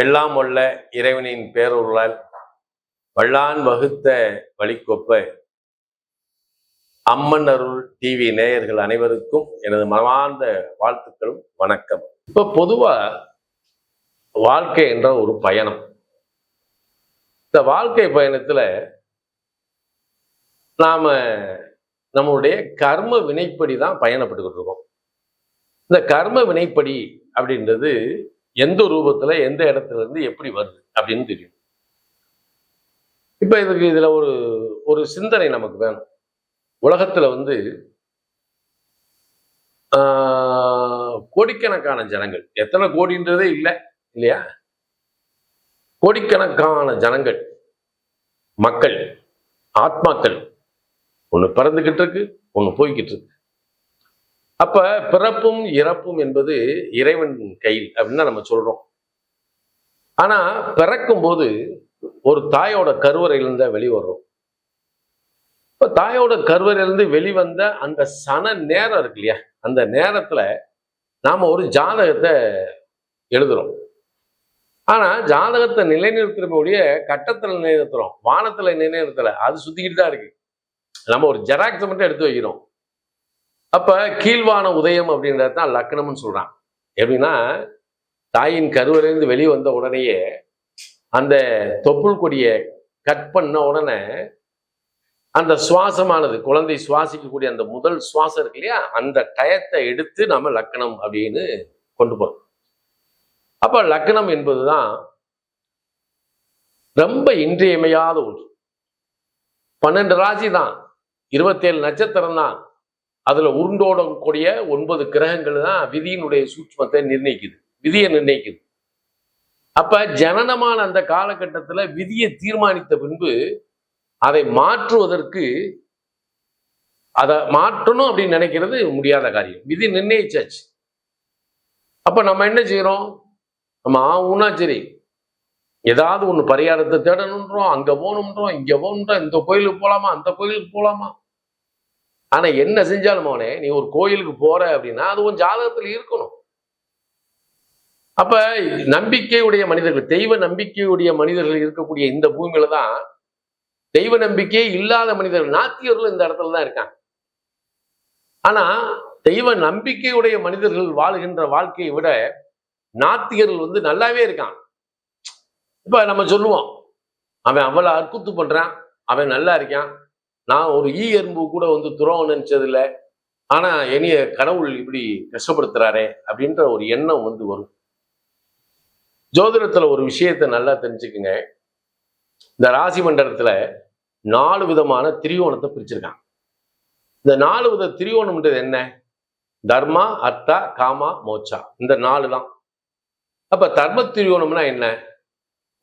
எல்லாம் வல்ல இறைவனின் பேரொருளால் வல்லான் வகுத்த வழிகொப்ப அம்மன் அருள் டிவி நேயர்கள் அனைவருக்கும் எனது மனமார்ந்த வாழ்த்துக்களும் வணக்கம். இப்ப பொதுவா வாழ்க்கை என்ற ஒரு பயணம். இந்த வாழ்க்கை பயணத்துல நாம நம்மளுடைய கர்ம வினைப்படி தான் பயணப்பட்டுக்கிட்டு இருக்கோம். இந்த கர்ம வினைப்படி அப்படின்றது எந்த ரூபத்துல எந்த இடத்துல இருந்து எப்படி வருது அப்படின்னு தெரியும். இப்ப இதுல ஒரு சிந்தனை நமக்கு வேணும். உலகத்துல கோடிக்கணக்கான ஜனங்கள், எத்தனை கோடின்றதே இல்லை இல்லையா, கோடிக்கணக்கான ஜனங்கள், மக்கள், ஆத்மாக்கள் ஒண்ணு பிறந்துகிட்டு இருக்கு, ஒண்ணு போய்கிட்டு இருக்கு. அப்ப பிறப்பும் இறப்பும் என்பது இறைவன் கையில் அப்படின்னு நம்ம சொல்றோம். ஆனா பிறக்கும் போது ஒரு தாயோட கருவறையிலிருந்து வெளிவர்றோம். இப்ப தாயோட கருவறையிலிருந்து வெளிவந்த அந்த சன நேரம் இருக்கு இல்லையா, அந்த நேரத்துல நாம ஒரு ஜாதகத்தை எழுதுறோம். ஆனா ஜாதகத்தை நிலைநிறுத்துறக்கூடிய கட்டத்துல நிலைநிறுத்துறோம், வானத்துல நிலைநிறுத்தல, அது சுத்திக்கிட்டு தான் இருக்கு. நம்ம ஒரு ஜெராக்ஸை மட்டும் எடுத்து வைக்கிறோம். அப்ப கீழ்வான உதயம் அப்படின்றது தான் லக்னம்னு சொல்றான். எப்படின்னா தாயின் கருவறையிலிருந்து வெளியே வந்த உடனேயே அந்த தொப்புள் கொடியை கட் பண்ண உடனே அந்த சுவாசமானது, குழந்தை சுவாசிக்கக்கூடிய அந்த முதல் சுவாசம் இருக்கு இல்லையா, அந்த டயத்தை எடுத்து நம்ம லக்னம் அப்படின்னு கொண்டு போறோம். அப்ப லக்னம் என்பதுதான் ரொம்ப இன்றியமையாத ஒன்று. 12 ராசி தான், 27 நட்சத்திரம் தான், அதுல உருண்டோடக்கூடிய 9 கிரகங்கள் தான் விதியினுடைய சூட்சுமத்தை நிர்ணயிக்குது, விதியை நிர்ணயிக்குது. அப்ப ஜனனமான அந்த காலகட்டத்துல விதியை தீர்மானித்த பின்பு அதை மாற்றுவதற்கு, அதை மாற்றணும் அப்படின்னு நினைக்கிறது முடியாத காரியம். விதி நிர்ணயிச்சாச்சு. அப்ப நம்ம என்ன செய்யறோம், நம்ம ஆகும்னா சரி, ஏதாவது ஒண்ணு பரிகாரத்தை தேடணுன்றோம், அங்க போகணுன்றோம், இங்க போகணுன்றோம், இந்த கோயிலுக்கு போலாமா, அந்த கோயிலுக்கு போலாமா. ஆனா என்ன செஞ்சாலும் அவனே, நீ ஒரு கோயிலுக்கு போற அப்படின்னா அது உன் ஜாதகத்தில் இருக்கணும். அப்ப நம்பிக்கையுடைய மனிதர்கள், தெய்வ நம்பிக்கையுடைய மனிதர்கள் இருக்கக்கூடிய இந்த பூமியில தான் தெய்வ நம்பிக்கையே இல்லாத மனிதர்கள், நாத்திகர்கள் இந்த இடத்துல தான் இருக்காங்க. ஆனா தெய்வ நம்பிக்கையுடைய மனிதர்கள் வாழுகின்ற வாழ்க்கையை விட நாத்திகர்கள் நல்லாவே இருக்கான். இப்ப நம்ம சொல்லுவோம், அவன் அவ்வளவு அற்புத்து பண்றான், அவன் நல்லா இருக்கான், நான் ஒரு எறும்பு கூட துரோகம் நினைச்சதில்லை, ஆனா என்னைய கடவுள் இப்படி கஷ்டப்படுத்துறாரே அப்படின்ற ஒரு எண்ணம் வரும். ஜோதிடத்துல ஒரு விஷயத்தை நல்லா தெரிஞ்சுக்குங்க. இந்த ராசி மண்டலத்துல 4 விதமான திரியோணத்தை பிரிச்சிருக்காங்க. இந்த 4 வித திரியோணம்ன்றது என்ன? தர்மா, அர்த்தா, காமா, மோட்சா, இந்த 4 தான். அப்ப தர்ம திரியோணம்னா என்ன?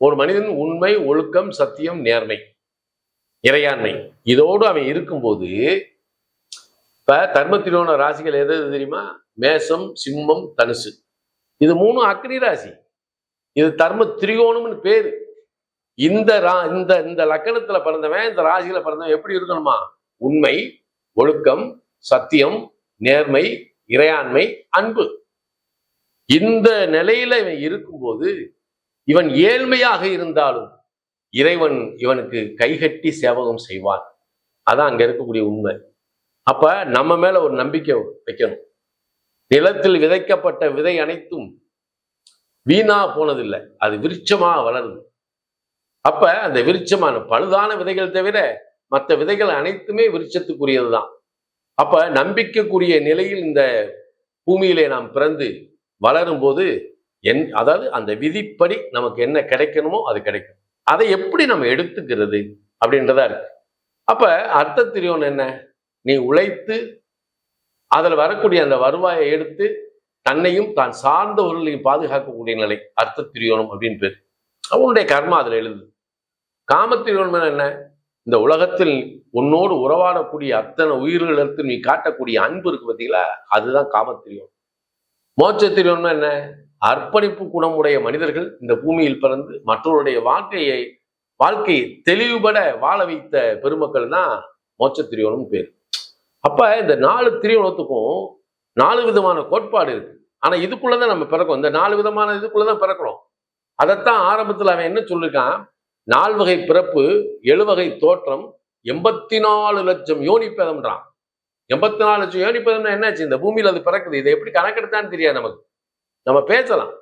ஒரு மனிதன் உண்மை, ஒழுக்கம், சத்தியம், நேர்மை, இறையாண்மை, இதோடு அவன் இருக்கும்போது, இப்ப தர்ம திரியோண ராசிகள் எது தெரியுமா? மேசம், சிம்மம், தனுசு, இது 3 அக்னி ராசி. இது தர்ம திரியோணம்னு பேரு. இந்த லக்கணத்துல பிறந்தவன், இந்த ராசியில பிறந்தவன் எப்படி இருக்கணுமா? உண்மை, ஒழுக்கம், சத்தியம், நேர்மை, இறையாண்மை, அன்பு. இந்த நிலையில இவன் இருக்கும்போது இவன் ஏழ்மையாக இருந்தாலும் இறைவன் இவனுக்கு கைகட்டி சேவகம் செய்வான். அதான் அங்க இருக்கக்கூடிய உண்மை. அப்ப நம்ம மேல ஒரு நம்பிக்கை வைக்கணும். நிலத்தில் விதைக்கப்பட்ட விதை அனைத்தும் வீணா போனதில்லை, அது விருட்சமா வளருது. அப்ப அந்த விருட்சமான பழுதான விதைகள் தவிர மற்ற விதைகள் அனைத்துமே விருட்சத்துக்குரியதுதான். அப்ப நம்பிக்கைக்குரிய நிலையில் இந்த பூமியிலே நாம் பிறந்து வளரும் போது அதாவது அந்த விதிப்படி நமக்கு என்ன கிடைக்கணுமோ அது கிடைக்கும். அதை எப்படி நம்ம எடுத்துக்கிறது அப்படின்றதா இருக்கு. அப்ப அர்த்த திரியோணம் என்ன? நீ உழைத்து அதில் வரக்கூடிய அந்த வருவாயை எடுத்து தன்னையும் தான் சார்ந்தவர்களையும் பாதுகாக்கக்கூடிய நிலை அர்த்த திரியோணம் அப்படின்னு பேர். அவனுடைய கர்மா அதுல எழுது. காமத்திரியோணம் என்ன? இந்த உலகத்தில் உன்னோடு உறவாடக்கூடிய அத்தனை உயிர்களுக்கு நீ காட்டக்கூடிய அன்பு இருக்கு பார்த்தீங்களா, அதுதான் காமத்திரியோணம். மோட்ச திரியோணம் என்ன? அர்ப்பணிப்பு குணமுடைய மனிதர்கள் இந்த பூமியில் பிறந்து மற்றவருடைய வாழ்க்கையை தெளிவுபட வாழ வைத்த பெருமக்கள் தான் மோட்ச திரியோணம் பேர். அப்ப இந்த 4 திரியோணத்துக்கும் 4 விதமான கோட்பாடு இருக்கு. ஆனா இதுக்குள்ளதான் நம்ம பிறக்கும். இந்த 4 விதமான இதுக்குள்ளதான் பிறக்கிறோம். அதைத்தான் ஆரம்பத்தில் அவன் என்ன சொல்லிருக்கான், 4 வகை பிறப்பு 7 வகை தோற்றம் 84 லட்சம் யோனிப்பதம்ன்றான். 84 லட்சம் யோனிப்பதம்னா என்னாச்சு? இந்த பூமியில அது பிறக்குது. இதை எப்படி கணக்கெடுத்தான்னு தெரியாது நமக்கு. நம்ம பேசலாம்.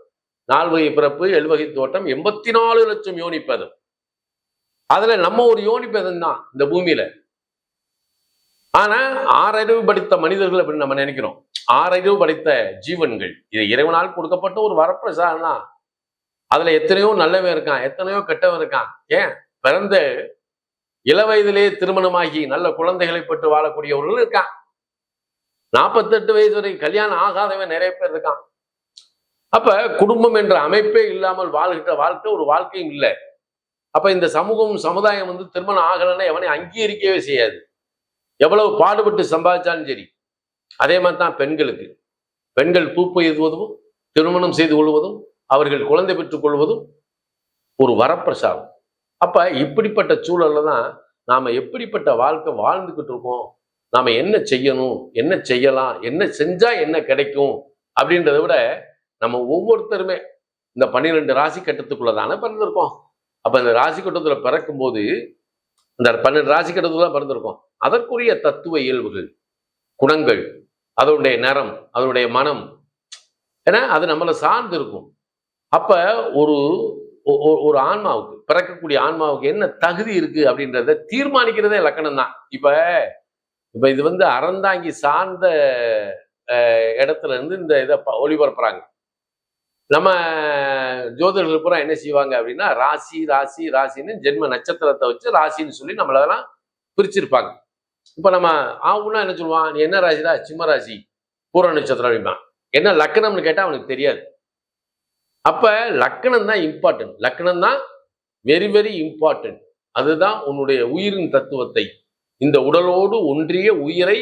4 வகை பிறப்பு 7 வகை தோற்றம் 84 லட்சம் யோனிப்பதம். அதுல நம்ம ஒரு யோனிப்பதம் தான் இந்த பூமியில. ஆனா 6 அறிவு படித்த மனிதர்கள் அப்படின்னு நம்ம நினைக்கிறோம். 6 அறிவு படித்த ஜீவன்கள். இது இறைவனால் கொடுக்கப்பட்ட ஒரு வரப்பிரசாதம் தான். அதுல எத்தனையோ நல்லவன் இருக்கான், எத்தனையோ கெட்டவன் இருக்கான். ஏன் பிறந்த இளவயதிலே திருமணமாகி நல்ல குழந்தைகளை பெற்று வாழக்கூடியவர்கள் இருக்கான். 48 வயது வரை கல்யாணம் ஆகாதவன் நிறைய பேர் இருக்கான். அப்ப குடும்பம் என்ற அமைப்பே இல்லாமல் வாழ்கிற வாழ்க்கை ஒரு வாழ்க்கையும் இல்லை. அப்ப இந்த சமூகம் சமுதாயம் திருமணம் ஆகலைன்னா எவனை அங்கீகரிக்கவே செய்யாது. எவ்வளவு பாடுபட்டு சம்பாதிச்சாலும் சரி. அதே மாதிரி தான் பெண்களுக்கு. பெண்கள் பூப்பு எய்துவதும் திருமணம் செய்து கொள்வதும் அவர்கள் குழந்தை பெற்றுக் கொள்வதும் ஒரு வரப்பிரசாதம். அப்ப இப்படிப்பட்ட சூழல்ல தான் நாம எப்படிப்பட்ட வாழ்க்கை வாழ்ந்துகிட்டு இருக்கோம், நாம என்ன செய்யணும், என்ன செய்யலாம், என்ன செஞ்சா என்ன கிடைக்கும் அப்படின்றத விட நம்ம ஒவ்வொருத்தருமே இந்த 12 ராசி கட்டத்துக்குள்ளதானே பிறந்திருக்கோம். அப்ப இந்த ராசி கட்டத்துல பிறக்கும் போது இந்த 12 ராசி கட்டத்துல பிறந்திருக்கோம். அதற்குரிய தத்துவ இயல்புகள், குணங்கள், அதனுடைய நிறம், அதனுடைய மனம், ஏன்னா அது நம்மளை சார்ந்து இருக்கும். அப்ப ஒரு ஒரு ஆன்மாவுக்கு, பிறக்கக்கூடிய ஆன்மாவுக்கு என்ன தகுதி இருக்கு அப்படின்றத தீர்மானிக்கிறதே லக்கணம் தான். இப்ப இது அறந்தாங்கி சார்ந்த இடத்துல இருந்து இந்த இதை ஒளிபரப்புறாங்க. நம்ம ஜோதிடர்கள் பூரா என்ன செய்வாங்க அப்படின்னா, ராசி ராசி ராசின்னு ஜென்ம நட்சத்திரத்தை வச்சு ராசின்னு சொல்லி நம்மளெல்லாம் பிரிச்சிருப்பாங்க. இப்ப நம்ம ஆகுன்னா என்ன சொல்லுவான், நீ என்ன ராசிடா? சிம்ம ராசி, பூர நட்சத்திரம் அப்படிம்பான். என்ன லக்கணம்னு கேட்டா அவனுக்கு தெரியாது. அப்ப லக்கணம் தான் இம்பார்ட்டன்ட். லக்கணம் தான் வெரி வெரி இம்பார்ட்டன்ட். அதுதான் உன்னுடைய உயிரின் தத்துவத்தை, இந்த உடலோடு ஒன்றிய உயிரை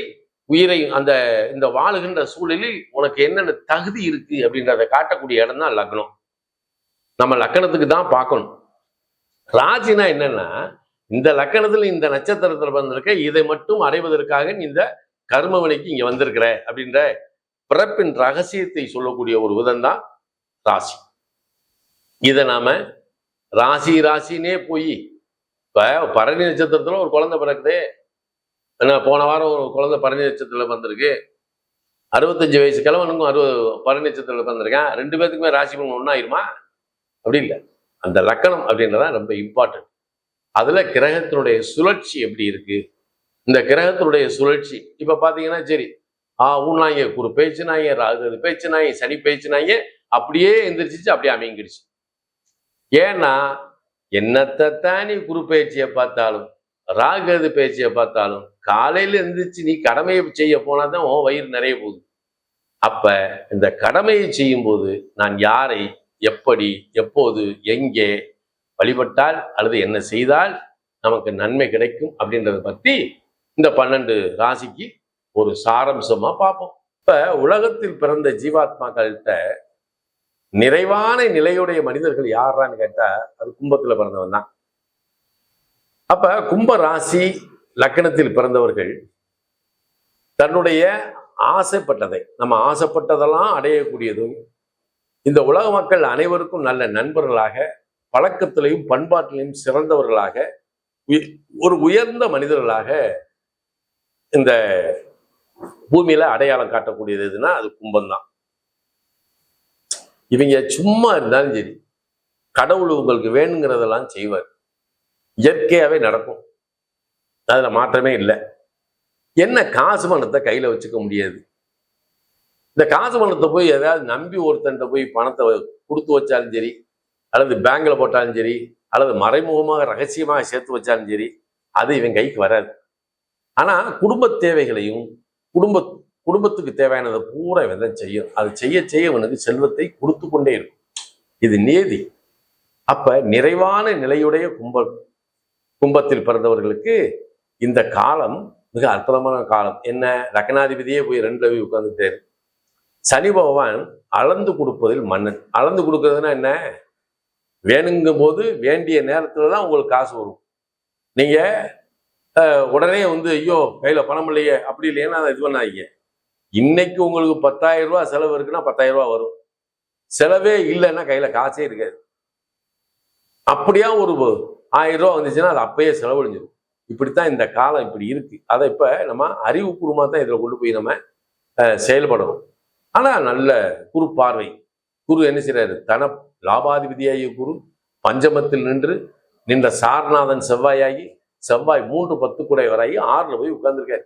அந்த இந்த வாழுகின்ற சூழலில் உனக்கு என்னென்ன தகுதி இருக்கு அப்படின்றத காட்டக்கூடிய இடம் தான் லக்னம். நம்ம லக்கணத்துக்கு தான் பார்க்கணும். ராசினா என்னன்னா, இந்த லக்கணத்துல இந்த நட்சத்திரத்துல வந்திருக்க இதை மட்டும் அடைவதற்காக இந்த கர்மவினைக்கு இங்க வந்திருக்கிற அப்படின்ற பிறப்பின் ரகசியத்தை சொல்லக்கூடிய ஒரு விதம் தான் ராசி. இதை நாம ராசி ராசினே போய் இப்ப பரணி நட்சத்திரத்துல ஒரு குழந்தை பிறக்குது. போன வாரம் ஒரு குழந்தை பரணி நட்சத்திரத்துல வந்திருக்கு. 65 வயசு கிழவனுக்கும் பரணி நட்சத்திரத்துல வந்திருக்கேன். 2 பேத்துக்குமே ராசி பலன் ஒன்னாயிருமா? அப்படி இல்லை. அந்த லக்கணம் அப்படின்றதான் ரொம்ப இம்பார்ட்டன்ட். அதுல கிரகத்தினுடைய சுழற்சி எப்படி இருக்கு, இந்த கிரகத்தினுடைய சுழற்சி இப்ப பாத்தீங்கன்னா சரி, ஊனாங்க குரு பேச்சுனாங்க, ராகு பேச்சுனாங்க, சனி பேச்சுனாங்க, அப்படியே எந்திரிச்சிச்சு, அப்படியே அமைங்கிடுச்சு. ஏன்னா என்னத்தான் நீ குரு பயிற்சியை பார்த்தாலும் ராகு பயிற்சியை பார்த்தாலும் காலையில எந்திரிச்சு நீ கடமையை செய்ய போனாதான் உன் வயிறு நிறைய போகுது. அப்ப இந்த கடமையை செய்யும் போது நான் யாரை, எப்படி, எப்போது, எங்கே வழிபட்டால் அல்லது என்ன செய்தால் நமக்கு நன்மை கிடைக்கும் அப்படின்றத பத்தி இந்த 12 ராசிக்கு ஒரு சாரம்சமா பார்ப்போம். இப்ப உலகத்தில் பிறந்த ஜீவாத்மாக்கள்கிட்ட நிறைவான நிலையுடைய மனிதர்கள் யாரான்னு கேட்டா அது கும்பத்துல பிறந்தவன் தான். அப்ப கும்ப ராசி லக்கணத்தில் பிறந்தவர்கள் தன்னுடைய ஆசைப்பட்டதை, நம்ம ஆசைப்பட்டதெல்லாம் அடையக்கூடியதும், இந்த உலக மக்கள் அனைவருக்கும் நல்ல நண்பர்களாக, பழக்கத்திலையும் பண்பாட்டிலையும் சிறந்தவர்களாக, ஒரு உயர்ந்த மனிதர்களாக இந்த பூமியில அடையாளம் காட்டக்கூடியது எதுனா அது கும்பம் தான். இவங்க சும்மா இருந்தாலும் சரி, கடவுள் உங்களுக்கு வேணுங்கிறதெல்லாம் செய்வார். இயற்கையாவே நடக்கும், அதுல மாற்றமே இல்லை. என்ன காசு பணத்தை கையில வச்சுக்க முடியாது. இந்த காசு பணத்தை போய் ஏதாவது நம்பி ஒருத்தன்ட்ட போய் பணத்தை கொடுத்து வச்சாலும் சரி, அல்லது பேங்க்ல போட்டாலும் சரி, அல்லது மறைமுகமாக ரகசியமாக சேர்த்து வச்சாலும் சரி, அது இவன் கைக்கு வராது. ஆனா குடும்ப தேவைகளையும் குடும்பத்துக்கு தேவையானதை பூரா இவன் தான் செய்யும். அது செய்ய இவனுக்கு செல்வத்தை கொடுத்து கொண்டே இருக்கும். இது நேதி. அப்ப நிறைவான நிலையுடைய கும்பத்தில் பிறந்தவர்களுக்கு இந்த காலம் மிக அற்புதமான காலம். என்ன, லக்னாதிபதியே போய் 2 ரவி உட்கார்ந்துட்டாரு. சனி பகவான் அளந்து கொடுப்பதில் மன்னன். அளந்து கொடுக்கறதுன்னா என்ன, வேணுங்கும் போது வேண்டிய நேரத்துலதான் உங்களுக்கு காசு வரும். நீங்க உடனே ஐயோ கையில பணம் இல்லையே அப்படி இல்லைன்னா இது பண்ணாதீங்க. இன்னைக்கு உங்களுக்கு 10,000 ரூபாய் செலவு இருக்குன்னா 10,000 ரூபாய் வரும். செலவே இல்லைன்னா கையில காசே இருக்காது. அப்படியா ஒரு 1000 ரூபா வந்துச்சுன்னா அது அப்பயே செலவழிஞ்சிடும். இப்படித்தான் இந்த காலம் இப்படி இருக்கு. அதை இப்ப நம்ம அறிவுபூர்வமா தான் இதுல கொண்டு போய் நம்ம செயல்படணும். ஆனா நல்ல குரு பார்வை. குரு என்ன செய்யறாரு? தன லாபாதிபதியாகிய குரு பஞ்சமத்தில் நின்ற சாரநாதன் செவ்வாயாகி, செவ்வாய் 3-10 குடைவராகி 6ல போய் உட்கார்ந்துருக்காரு.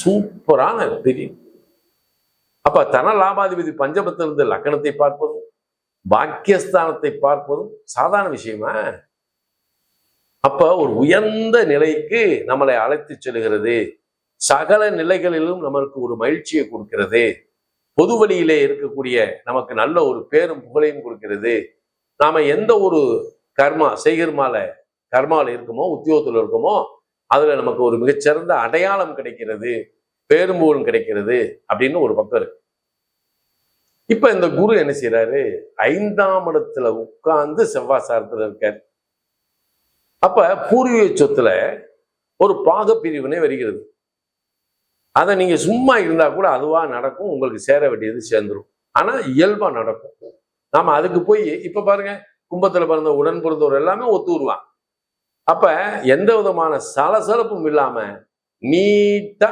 சூப்பரான தெரியும். அப்ப தன லாபாதிபதி பஞ்சமத்திலிருந்து லக்கணத்தை பார்ப்பதும் பாக்கியஸ்தானத்தை பார்ப்பதும் சாதாரண விஷயமா? அப்ப ஒரு உயர்ந்த நிலைக்கு நம்மளை அழைத்து செல்கிறது. சகல நிலைகளிலும் நமக்கு ஒரு மகிழ்ச்சியை கொடுக்கிறது. பொது வழியிலே இருக்கக்கூடிய நமக்கு நல்ல ஒரு பேரும் புகழையும் கொடுக்கிறது. நாம எந்த ஒரு கர்மால இருக்குமோ, உத்தியோகத்தில் இருக்குமோ, அதுல நமக்கு ஒரு மிகச்சிறந்த அடையாளம் கிடைக்கிறது, பேரும் புகழும் கிடைக்கிறது அப்படின்னு ஒரு பக்கம் இருக்கு. இப்ப இந்த குரு என்ன செய்யறாரு? 5ஆம் இடத்துல உட்கார்ந்து செவ்வாய் சாரத்துல இருக்காரு. அப்ப பூர்வீக சொத்துல ஒரு பாக பிரிவினை வருகிறது. அதை நீங்க சும்மா இருந்தா கூட அதுவா நடக்கும், உங்களுக்கு சேர வேண்டியது சேர்ந்துடும். ஆனா இயல்பா நடக்கும். நாம அதுக்கு போய் இப்ப பாருங்க, கும்பத்துல பிறந்த உடன் பிறந்தவர் எல்லாமே ஒத்துருவான். அப்ப எந்த விதமான சலசலப்பும் இல்லாம நீட்டா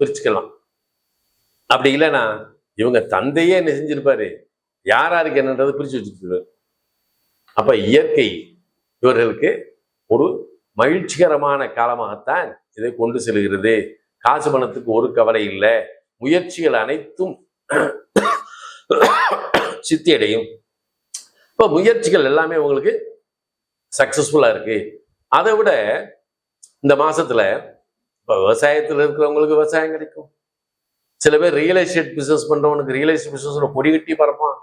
பிரிச்சுக்கலாம். அப்படி இல்லைன்னா இவங்க தந்தையே என்ன செஞ்சிருப்பாரு, யாராருக்கு என்னன்றதை பிரிச்சு வச்சுருப்பாரு. அப்ப இயற்கை இவர்களுக்கு ஒரு மகிழ்ச்சிகரமான காலமாகத்தான் இதை கொண்டு செல்கிறது. காசு பணத்துக்கு ஒரு கவலை இல்லை. முயற்சிகள் அனைத்தும் சித்தியடையும். இப்ப முயற்சிகள் எல்லாமே உங்களுக்கு சக்சஸ்ஃபுல்லா இருக்கு. அதை விட இந்த மாசத்துல இப்ப விவசாயத்தில் இருக்கிறவங்களுக்கு விவசாயம் கிடைக்கும். சில பேர் ரியல் எஸ்டேட் பிசினஸ் பண்றவனுக்கு ரியல் எஸ்டேட் பிசினஸ்ல பொடி கட்டி பறப்பான்.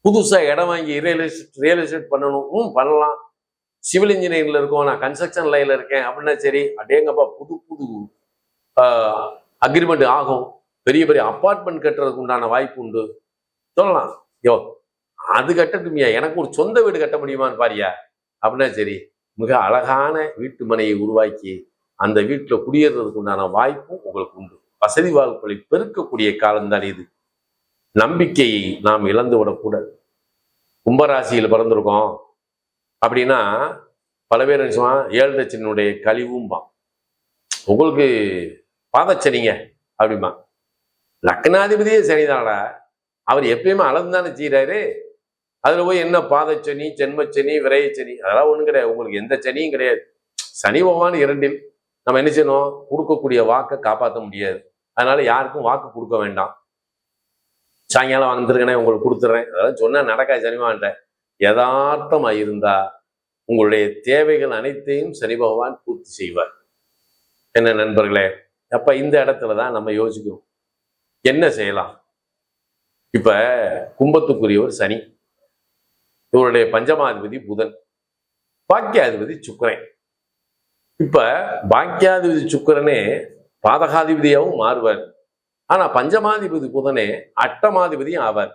புதுசா இடம் வாங்கி ரியல் எஸ்டேட் பண்ணலாம். சிவில் இன்ஜினியரிங்ல இருக்கோம், நான் கன்ஸ்ட்ரக்ஷன் லைன்ல இருக்கேன் அப்படின்னா சரி, அடேங்கப்பா புது அக்ரிமெண்ட் ஆகும். பெரிய பெரிய அப்பார்ட்மெண்ட் கட்டுறதுக்கு உண்டான வாய்ப்பு உண்டு சொல்லலாம். அது கட்டட்டுமியா, எனக்கு ஒரு சொந்த வீடு கட்ட முடியுமான்னு பாரியா அப்படின்னா சரி, மிக அழகான வீட்டு மனையை உருவாக்கி அந்த வீட்டுல குடியேறதுக்கு உண்டான வாய்ப்பும் உங்களுக்கு உண்டு. வசதி வாய்ப்புகளை பெருக்கக்கூடிய காலம்தான் இது. நம்பிக்கையை நாம் இழந்து விடக்கூடாது. கும்பராசியில் பிறந்திருக்கோம் அப்படின்னா பல பேர் என்ன சொல்லுவான், 7 சனியினுடைய கழிவும்பான். உங்களுக்கு பாதச்சனிங்க அப்படிமா. லக்னாதிபதியே சனிதானடா, அவர் எப்பயுமே அளந்துதானே செய்யறாரு. அதுல போய் என்ன பாதச்சனி, ஜென்மச்சனி, விரையச்சனி அதெல்லாம் ஒண்ணும் கிடையாது. உங்களுக்கு எந்த சனியும் கிடையாது. சனி பகவான் 2இல். நம்ம என்ன செய்யணும்? கொடுக்கக்கூடிய வாக்கை காப்பாற்ற முடியாது. அதனால யாருக்கும் வாக்கு கொடுக்க வேண்டாம். சாயங்காலம் வந்துருக்கனே உங்களுக்கு கொடுத்துட்றேன் அதெல்லாம் சொன்னா நடக்காது. சனிவான்ட்ட யதார்த்தமா இருந்தா உங்களுடைய தேவைகள் அனைத்தையும் சனி பகவான் பூர்த்தி செய்வார். என்ன நண்பர்களே, அப்ப இந்த இடத்துலதான் நம்ம யோசிக்கணும் என்ன செய்யலாம். இப்ப கும்பத்துக்குரியவர் சனி, இவருடைய பஞ்சமாதிபதி புதன், பாக்கியாதிபதி சுக்கிரன். இப்ப பாக்கியாதிபதி சுக்கிரனே பாதகாதிபதியாகவும் மாறுவார். ஆனா பஞ்சமாதிபதி புதனே அட்டமாதிபதியும் ஆவார்.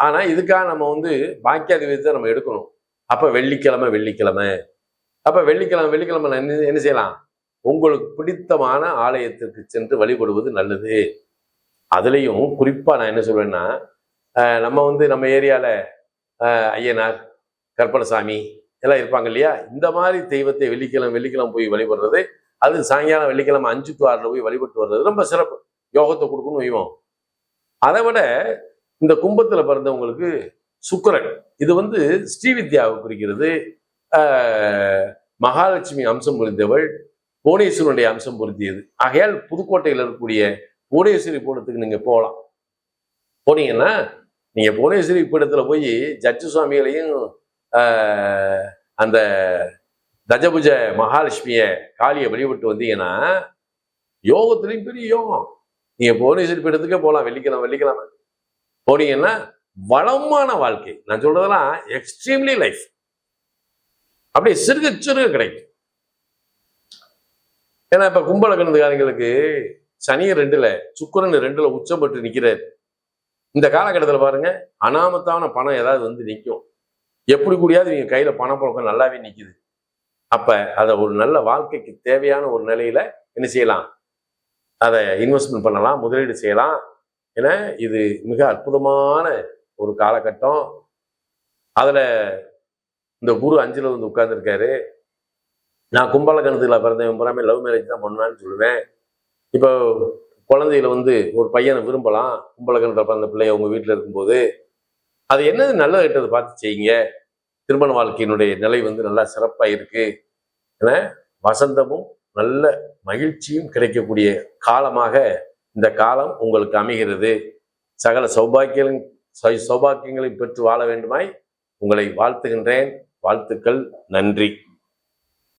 ஆனா இதுக்காக நம்ம பாக்கியாதிபதியை நம்ம எடுக்கணும். அப்ப வெள்ளிக்கிழமை அப்ப வெள்ளிக்கிழமை என்ன செய்யலாம்? உங்களுக்கு பிடித்தமான ஆலயத்திற்கு சென்று வழிபடுவது நல்லது. அதுலேயும் குறிப்பா நான் என்ன சொல்வேன்னா, நம்ம நம்ம ஏரியால ஐயனார், கற்பனசாமி எல்லாம் இருப்பாங்க இல்லையா, இந்த மாதிரி தெய்வத்தை வெள்ளிக்கிழமை போய் வழிபடுறது, அது சாயங்காலம் வெள்ளிக்கிழமை 5 to 6 போய் வழிபட்டு வர்றது ரொம்ப சிறப்பு. யோகத்தை கொடுக்கணும் வைவோம். அதை விட இந்த கும்பத்துல பிறந்தவங்களுக்கு சுக்கிரன், இது ஸ்ரீவித்யாவை குறிக்கிறது. மகாலட்சுமி அம்சம் பொருந்தியவள், புவனேஸ்வரனுடைய அம்சம் பொருந்தியது. ஆகையால் புதுக்கோட்டையில் இருக்கக்கூடிய புவனேஸ்வரி பீடத்துக்கு நீங்க போகலாம். போனீங்கன்னா நீங்க புவனேஸ்வரி பீடத்துல போய் ஜட்ஜு சுவாமிகளையும் அந்த தஜபுஜ மகாலட்சுமிய காளியை வழிபட்டு வந்தீங்கன்னா யோகத்திலையும் பெரிய யோகம். நீங்க புவனேஸ்வரி பீடத்துக்கே போகலாம். வெள்ளிக்கிழமை போனீங்கன்னா வளமான வாழ்க்கை. நான் சொல்றதெல்லாம் எக்ஸ்ட்ரீம்லி லைஃப் அப்படியே சிறுக கிடைக்கும். ஏன்னா இப்ப கும்பலக்கணத்துக்காரங்களுக்கு சனி 2ல், சுக்கிரன் 2ல் உச்சம் பெற்று நிக்கிறாரு. இந்த காலகட்டத்தில் பாருங்க, அனாமத்தான பணம் ஏதாவது நிற்கும். எப்படி கூடியாவது நீங்க கையில பணப்பழக்கம் நல்லாவே நிக்குது. அப்ப அதை ஒரு நல்ல வாழ்க்கைக்கு தேவையான ஒரு நிலையில என்ன செய்யலாம்? அதை இன்வெஸ்ட்மெண்ட் பண்ணலாம், முதலீடு செய்யலாம். ஏன்னா இது மிக அற்புதமான ஒரு காலகட்டம். அதுல இந்த குரு 5ல் வந்து உட்கார்ந்துருக்காரு. நான் கும்பல கணத்துல பிறந்தவன் பூராமே லவ் மேரேஜ் தான் பண்ணுவேன்னு சொல்லுவேன். இப்போ குழந்தையில வந்து ஒரு பையனை விரும்பலாம், கும்பல கணத்துல பிறந்த பிள்ளைய உங்க வீட்டில் இருக்கும்போது அது என்னது நல்ல கெட்டது பார்த்து செய்யுங்க. திருமண வாழ்க்கையினுடைய நிலை வந்து நல்லா சிறப்பாக இருக்கு. ஏன்னா வசந்தமும் நல்ல மகிழ்ச்சியும் கிடைக்கக்கூடிய காலமாக இந்த காலம் உங்களுக்கு அமைகிறது. சகல சௌபாக்கியங்களை பெற்று வாழ வேண்டுமாய் உங்களை வாழ்த்துகின்றேன். வாழ்த்துக்கள். நன்றி.